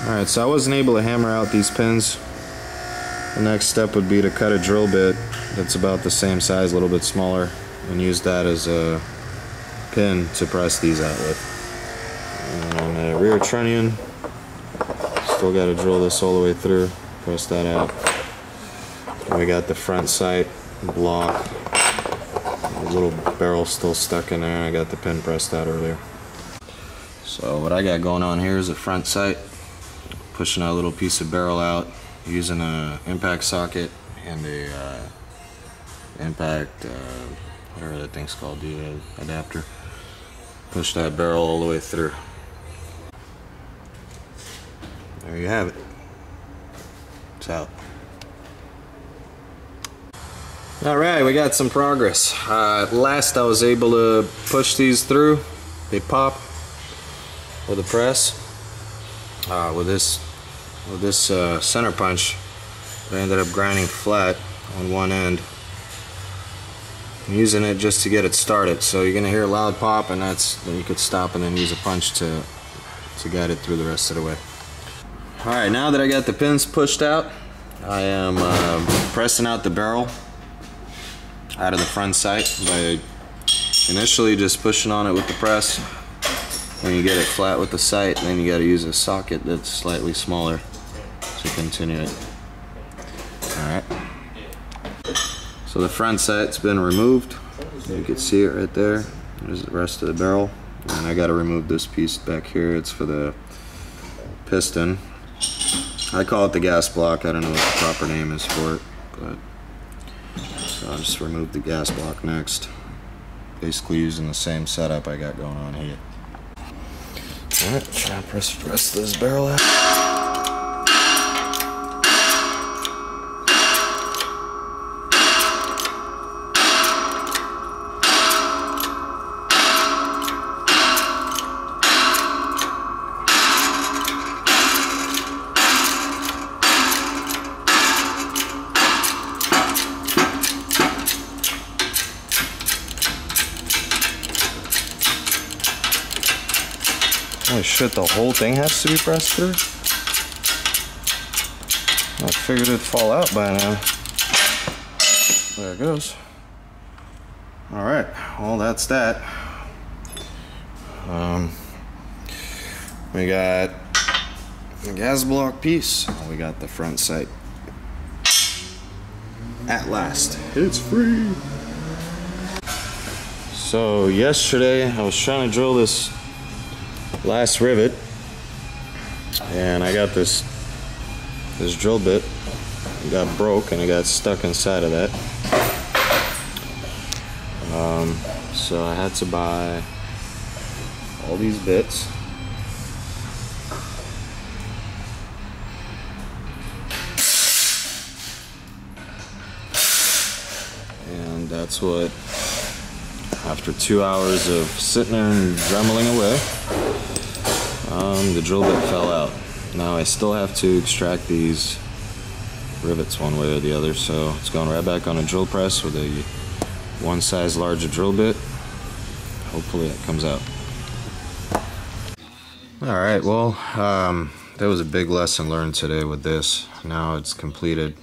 Alright, so I wasn't able to hammer out these pins. The next step would be to cut a drill bit that's about the same size, a little bit smaller, and use that as a pin to press these out with. And the rear trunnion, still got to drill this all the way through, press that out. And we got the front sight block, the little barrel still stuck in there. I got the pin pressed out earlier. So what I got going on here is a front sight, pushing a little piece of barrel out using an impact socket and a impact, whatever that thing's called, the adapter. Push that barrel all the way through. There you have it. It's out. Alright, we got some progress. At last I was able to push these through. They pop with a press. With this center punch, I ended up grinding flat on one end. I'm using it just to get it started. So you're gonna hear a loud pop, and then you could stop and then use a punch to guide it through the rest of the way. Alright, now that I got the pins pushed out, I am pressing out the barrel out of the front sight by initially just pushing on it with the press. When you get it flat with the sight, then you got to use a socket that's slightly smaller to continue it. Alright. So the front sight's been removed. You can see it right there. There's the rest of the barrel. And I got to remove this piece back here. It's for the piston. I call it the gas block. I don't know what the proper name is for it, but so I'll just remove the gas block next. Basically using the same setup I got going on here. Alright, try to press the rest of this barrel out. Oh shit, the whole thing has to be pressed through? I figured it'd fall out by now. There it goes. Alright, well that's that. We got the gas block piece. We got the front sight. At last, it's free. So yesterday I was trying to drill this last rivet, and I got this drill bit. It got broke and it got stuck inside of that. So I had to buy all these bits. And that's what, after 2 hours of sitting there and dremeling away, the drill bit fell out. Now I still have to extract these rivets one way or the other, so it's going right back on a drill press with a one size larger drill bit. Hopefully that comes out. Alright, well, that was a big lesson learned today with this. Now it's completed.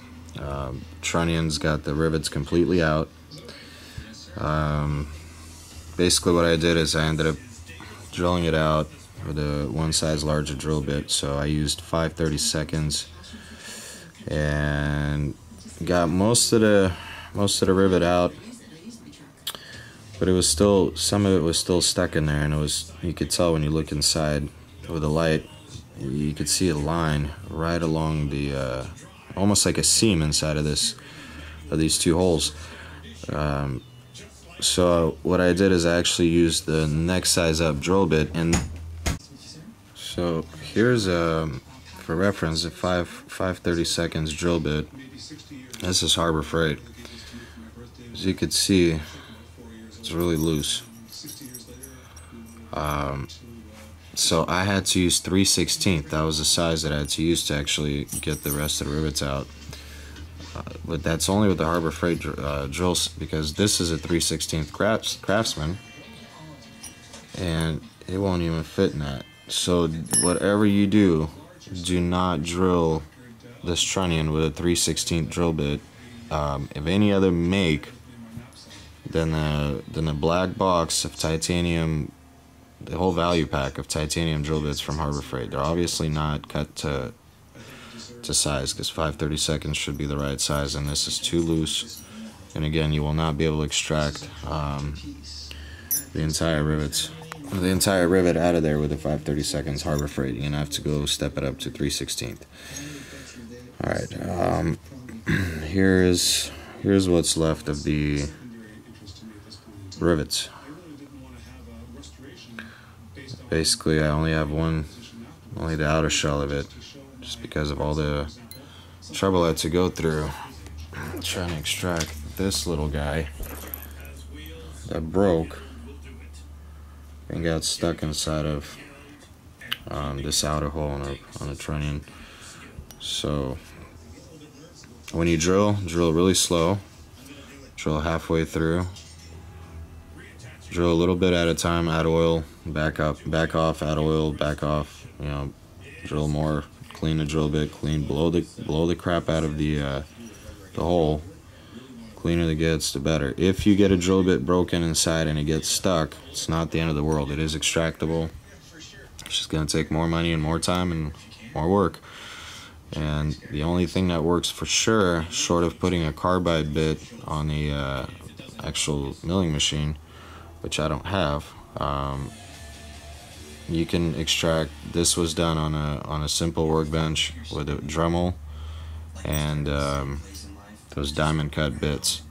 Trunnion's got the rivets completely out. Basically what I did is I ended up drilling it out with a one size larger drill bit. So I used 5/32 and got most of the rivet out, but it was still, some of it was still stuck in there, and it was, you could tell when you look inside with the light, you could see a line right along the almost like a seam inside of these two holes. So what I did is I actually used the next size up drill bit, and so here's for reference a 5/32 drill bit. This is Harbor Freight. As you could see, it's really loose. So I had to use 3/16. That was the size that I had to use to actually get the rest of the rivets out. But that's only with the Harbor Freight drills, because this is a 3/16 Craftsman, and it won't even fit in that. So whatever you do, do not drill this trunnion with a 3/16 drill bit. If any other make, then the black box of titanium, the whole value pack of titanium drill bits from Harbor Freight, they're obviously not cut to size, because 5/32 should be the right size, and this is too loose. And again, you will not be able to extract the entire rivet out of there with a 5/32 Harbor Freight. You're gonna have to go step it up to 3/16. All right, here's what's left of the rivets. Basically, I only have only the outer shell of it, just because of all the trouble I had to go through trying to extract this little guy that broke and got stuck inside of this outer hole on a trunnion. So when you drill really slow, drill halfway through, drill a little bit at a time, add oil, back up, back off, add oil, back off, you know, drill more, clean the drill bit, blow the crap out of the hole. Cleaner it gets, the better. If you get a drill bit broken inside and it gets stuck, it's not the end of the world. It is extractable. It's just going to take more money and more time and more work. And the only thing that works for sure, short of putting a carbide bit on the actual milling machine, which I don't have, you can extract. This was done on a simple workbench with a Dremel and those diamond cut bits.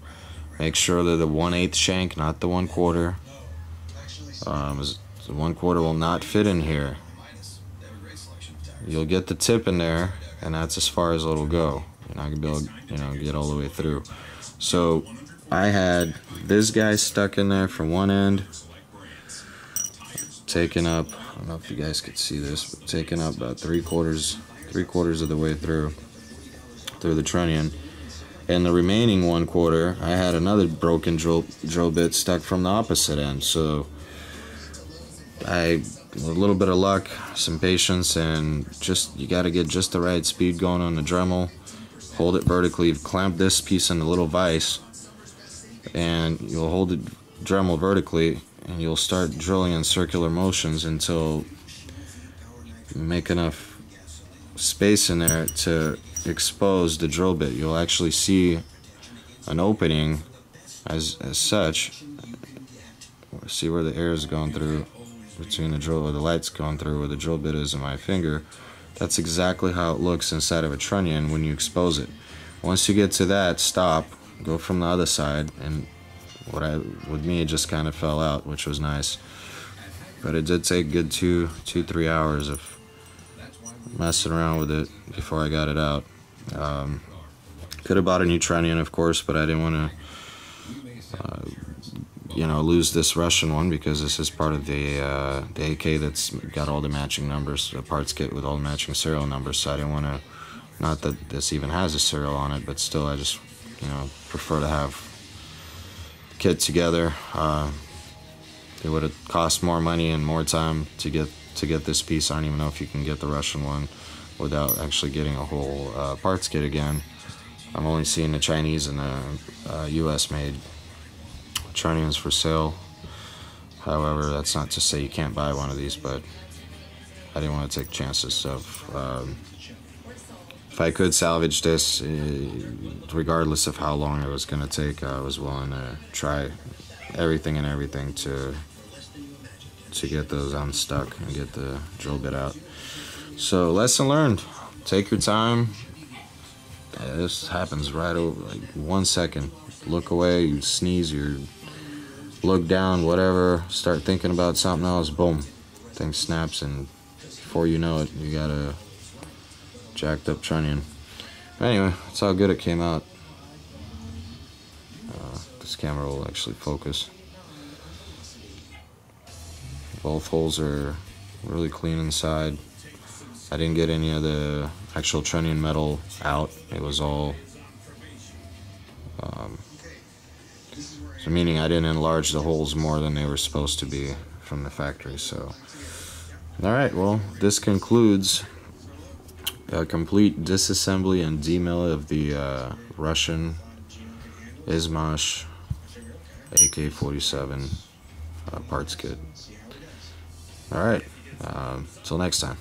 Make sure they're the 1/8 shank, not the 1/4. The 1/4 will not fit in here. You'll get the tip in there, and that's as far as it'll go. You're not gonna be able to, get all the way through. So I had this guy stuck in there from one end, taken up. I don't know if you guys could see this, but taken up about three quarters of the way through the trunnion. And the remaining 1/4, I had another broken drill bit stuck from the opposite end. So a little bit of luck, some patience, and you got to get just the right speed going on the Dremel. Hold it vertically, clamp this piece in a little vise, and you'll hold the Dremel vertically, and you'll start drilling in circular motions until you make enough space in there to expose the drill bit. You'll actually see an opening as such. See where the air is going through between the drill, or the light's going through where the drill bit is in my finger. That's exactly how it looks inside of a trunnion when you expose it. Once you get to that, stop, go from the other side, and with me it just kind of fell out, which was nice. But it did take a good 2-3 hours of messing around with it before I got it out. Could have bought a new trunnion, of course, but I didn't want to lose this Russian one, because this is part of the AK that's got all the matching numbers, a parts kit with all the matching serial numbers. So I didn't want to, not that this even has a serial on it, but still I just prefer to have the kit together. It would have cost more money and more time to get this piece. I don't even know if you can get the Russian one without actually getting a whole parts kit again. I'm only seeing the Chinese and the US made trunnions for sale. However, that's not to say you can't buy one of these, but I didn't want to take chances of if I could salvage this, regardless of how long it was going to take. I was willing to try everything to get those unstuck and get the drill bit out. So lesson learned, take your time. This happens right over, like 1 second. Look away, you sneeze, you look down, whatever, start thinking about something else, boom, thing snaps, and before you know it, you got a jacked up trunnion. Anyway, that's how good it came out. This camera will actually focus. Both holes are really clean inside. I didn't get any of the actual trunnion metal out. It was all, so meaning I didn't enlarge the holes more than they were supposed to be from the factory. So, all right, well, this concludes A complete disassembly and demill of the Russian AK47 parts kit. Alright, till next time.